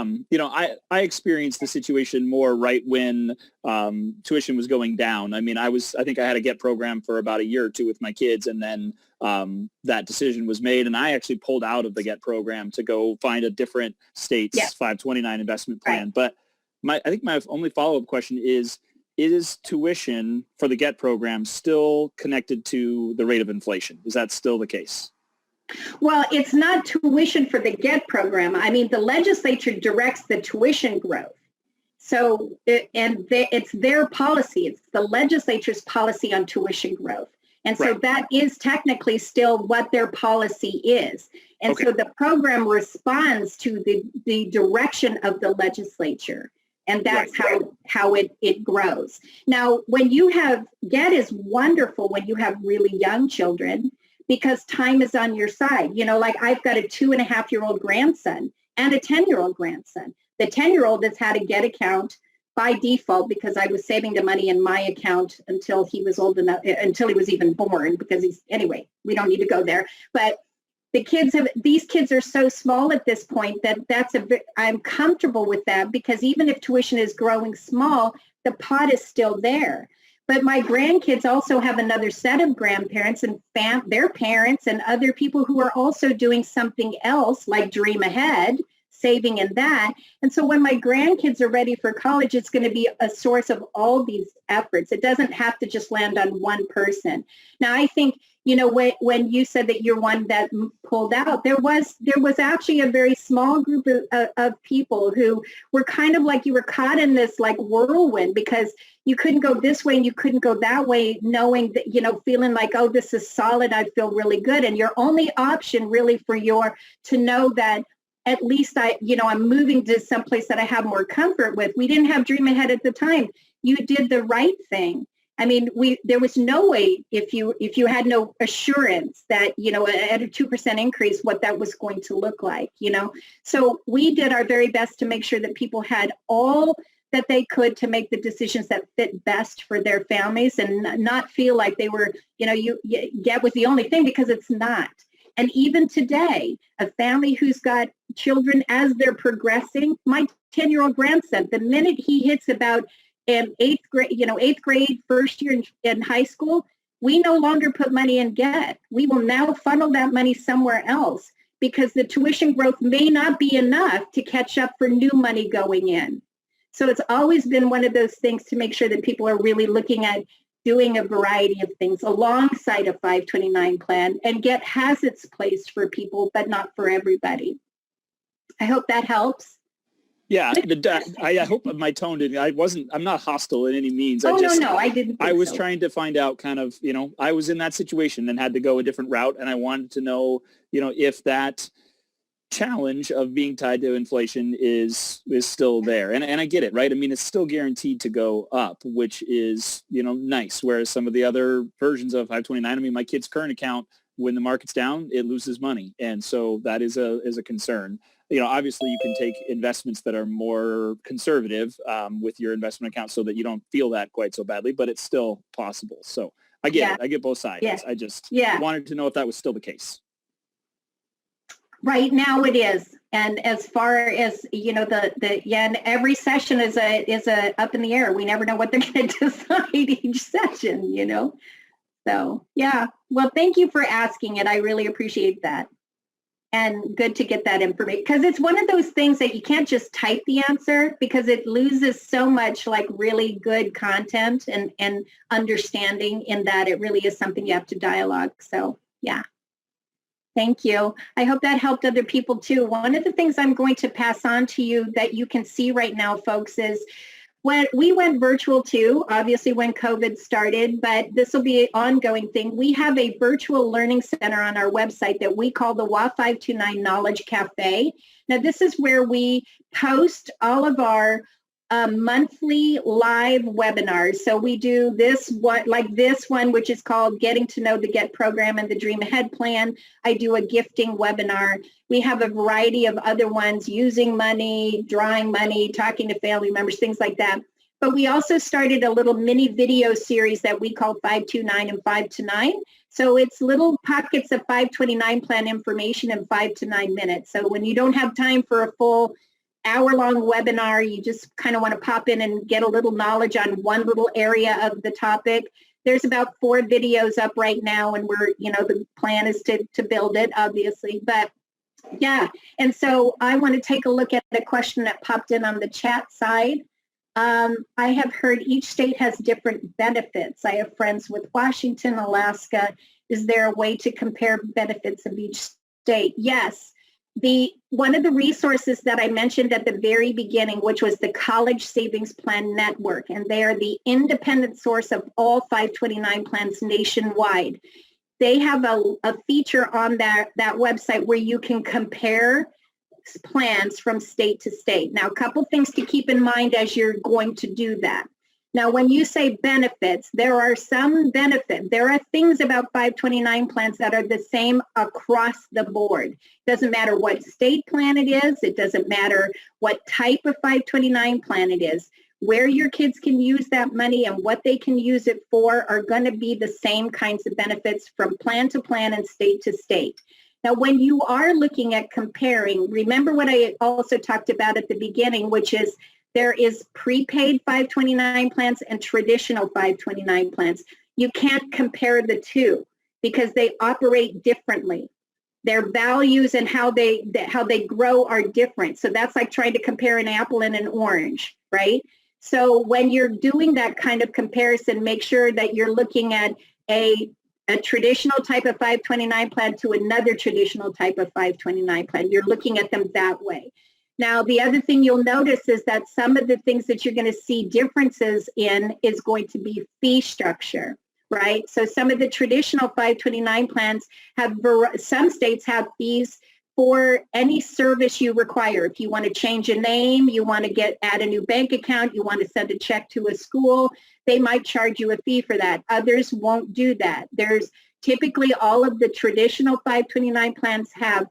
I experienced the situation more right when tuition was going down. I mean, I think I had a GET program for about a year or two with my kids, and then that decision was made, and I actually pulled out of the GET program to go find a different state's 529 investment plan. Right. But I think my only follow-up question is tuition for the GET program still connected to the rate of inflation? Is that still the case? Well, it's not tuition for the GET program. I mean, the legislature directs the tuition growth. So, it's their policy. It's the legislature's policy on tuition growth. And so that is technically still what their policy is. And so the program responds to the direction of the legislature. And that's how it grows. Now, when you have, GET is wonderful when you have really young children, because time is on your side. You know, like I've got a 2.5-year-old grandson and a 10-year-old grandson. The 10-year-old has had a GET account by default because I was saving the money in my account until he was old enough, until he was even born, because anyway, we don't need to go there. But these kids are so small at this point that I'm comfortable with that, because even if tuition is growing small, the pot is still there. But my grandkids also have another set of grandparents and their parents and other people who are also doing something else, like Dream Ahead, saving in that. And so when my grandkids are ready for college, it's going to be a source of all these efforts. It doesn't have to just land on one person. Now, I think, when you said that you're one that pulled out, there was actually a very small group of people who were kind of like, you were caught in this like whirlwind, because you couldn't go this way and you couldn't go that way, knowing that, feeling like, oh, this is solid, I feel really good. And your only option really to know that at least I'm moving to someplace that I have more comfort with. We didn't have Dream Ahead at the time. You did the right thing. I mean, there was no way, if you had no assurance that, at a 2% increase, what that was going to look like, So we did our very best to make sure that people had all that they could to make the decisions that fit best for their families, and not feel like they were, GET was the only thing, because it's not. And even today, a family who's got children as they're progressing, my 10-year-old grandson, the minute he hits about eighth grade, first year in high school, we no longer put money in GET. We will now funnel that money somewhere else, because the tuition growth may not be enough to catch up for new money going in. So it's always been one of those things to make sure that people are really looking at doing a variety of things alongside a 529 plan, and GET has its place for people, but not for everybody. I hope that helps. Yeah, I hope my tone didn't. I'm not hostile in any means. No, I didn't. I was trying to find out kind of, I was in that situation and had to go a different route, and I wanted to know, if that challenge of being tied to inflation is still there. And I get it, right? I mean, it's still guaranteed to go up, which is, nice. Whereas some of the other versions of 529, I mean, my kid's current account, when the market's down, it loses money. And so that is a concern. Obviously you can take investments that are more conservative with your investment account so that you don't feel that quite so badly, but it's still possible. So I get it. I get both sides. Yeah. I just wanted to know if that was still the case. Right now it is. And as far as, and every session is a up in the air. We never know what they're going to decide each session, So, yeah. Well, thank you for asking it. I really appreciate that. And good to get that information, because it's one of those things that you can't just type the answer, because it loses so much like really good content and understanding, in that it really is something you have to dialogue. So, yeah. Thank you. I hope that helped other people too. One of the things I'm going to pass on to you that you can see right now, folks, is when we went virtual too, obviously when COVID started, but this will be an ongoing thing. We have a virtual learning center on our website that we call the WA529 Knowledge Cafe. Now, this is where we post all of our monthly live webinars. So we do this one, which is called Getting to Know the GET Program and the Dream Ahead Plan. I do a gifting webinar. We have a variety of other ones, using money, drawing money, talking to family members, things like that. But we also started a little mini video series that we call 529 and 5 to 9. So it's little pockets of 529 plan information in 5 to 9 minutes. So when you don't have time for a full hour-long webinar. You just kind of want to pop in and get a little knowledge on one little area of the topic. There's about 4 videos up right now, and we're, the plan is to build it, obviously. But yeah, and so I want to take a look at the question that popped in on the chat side. I have heard each state has different benefits. I have friends with Washington, Alaska. Is there a way to compare benefits of each state? Yes. One of the resources that I mentioned at the very beginning, which was the College Savings Plan Network, and they are the independent source of all 529 plans nationwide. They have a feature on that website where you can compare plans from state to state. Now, a couple things to keep in mind as you're going to do that. Now, when you say benefits, there are some benefits. There are things about 529 plans that are the same across the board. It doesn't matter what state plan it is. It doesn't matter what type of 529 plan it is. Where your kids can use that money and what they can use it for are going to be the same kinds of benefits from plan to plan and state to state. Now, when you are looking at comparing, remember what I also talked about at the beginning, which is there is prepaid 529 plans and traditional 529 plans. You can't compare the two because they operate differently. Their values and how they grow are different. So that's like trying to compare an apple and an orange, right? So when you're doing that kind of comparison, make sure that you're looking at a traditional type of 529 plan to another traditional type of 529 plan. You're looking at them that way. Now, the other thing you'll notice is that some of the things that you're going to see differences in is going to be fee structure, right? So some of the traditional 529 plans some states have fees for any service you require. If you want to change a name, you want to add a new bank account, you want to send a check to a school, they might charge you a fee for that. Others won't do that. There's typically all of the traditional 529 plans have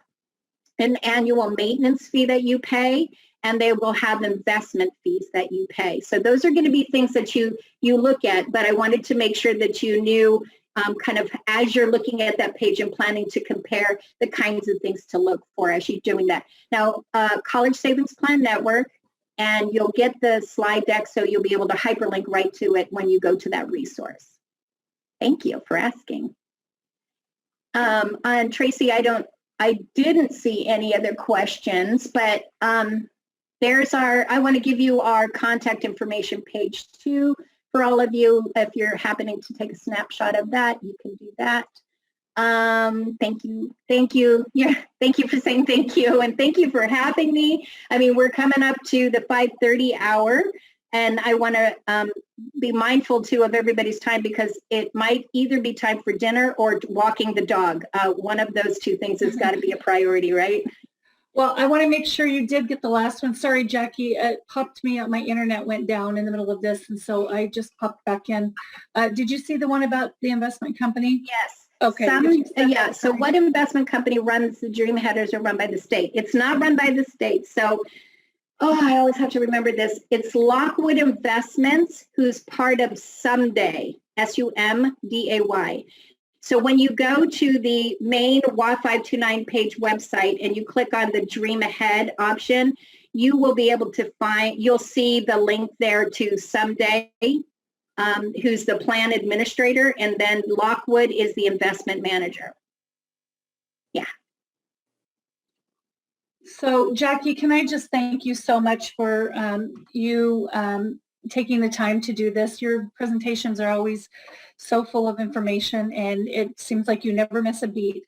an annual maintenance fee that you pay, and they will have investment fees that you pay. So those are going to be things that you look at, but I wanted to make sure that you knew kind of as you're looking at that page and planning to compare the kinds of things to look for as you're doing that. Now, College Savings Plan Network, and you'll get the slide deck so you'll be able to hyperlink right to it when you go to that resource. Thank you for asking. And Tracy, I didn't see any other questions, but I want to give you our contact information page too for all of you. If you're happening to take a snapshot of that, you can do that. Thank you. Yeah, thank you for saying thank you, and thank you for having me. I mean, we're coming up to the 5:30 hour, and I want to be mindful too of everybody's time because it might either be time for dinner or walking the dog. One of those two things has got to be a priority, right? Well, I want to make sure you did get the last one. Sorry, Jackie, it popped me out. My internet went down in the middle of this, and so I just popped back in. Did you see the one about the investment company? Yes. Okay. Yeah. So what investment company runs the Dream Headers are run by the state? It's not run by the state. So, I always have to remember this. It's Lockwood Investments, who's part of Sumday, SUMDAY. So when you go to the main WA529 page website and you click on the Dream Ahead option, you will be able to you'll see the link there to Sumday, who's the plan administrator, and then Lockwood is the investment manager. Yeah. So Jackie, can I just thank you so much for you taking the time to do this. Your presentations are always so full of information, and it seems like you never miss a beat.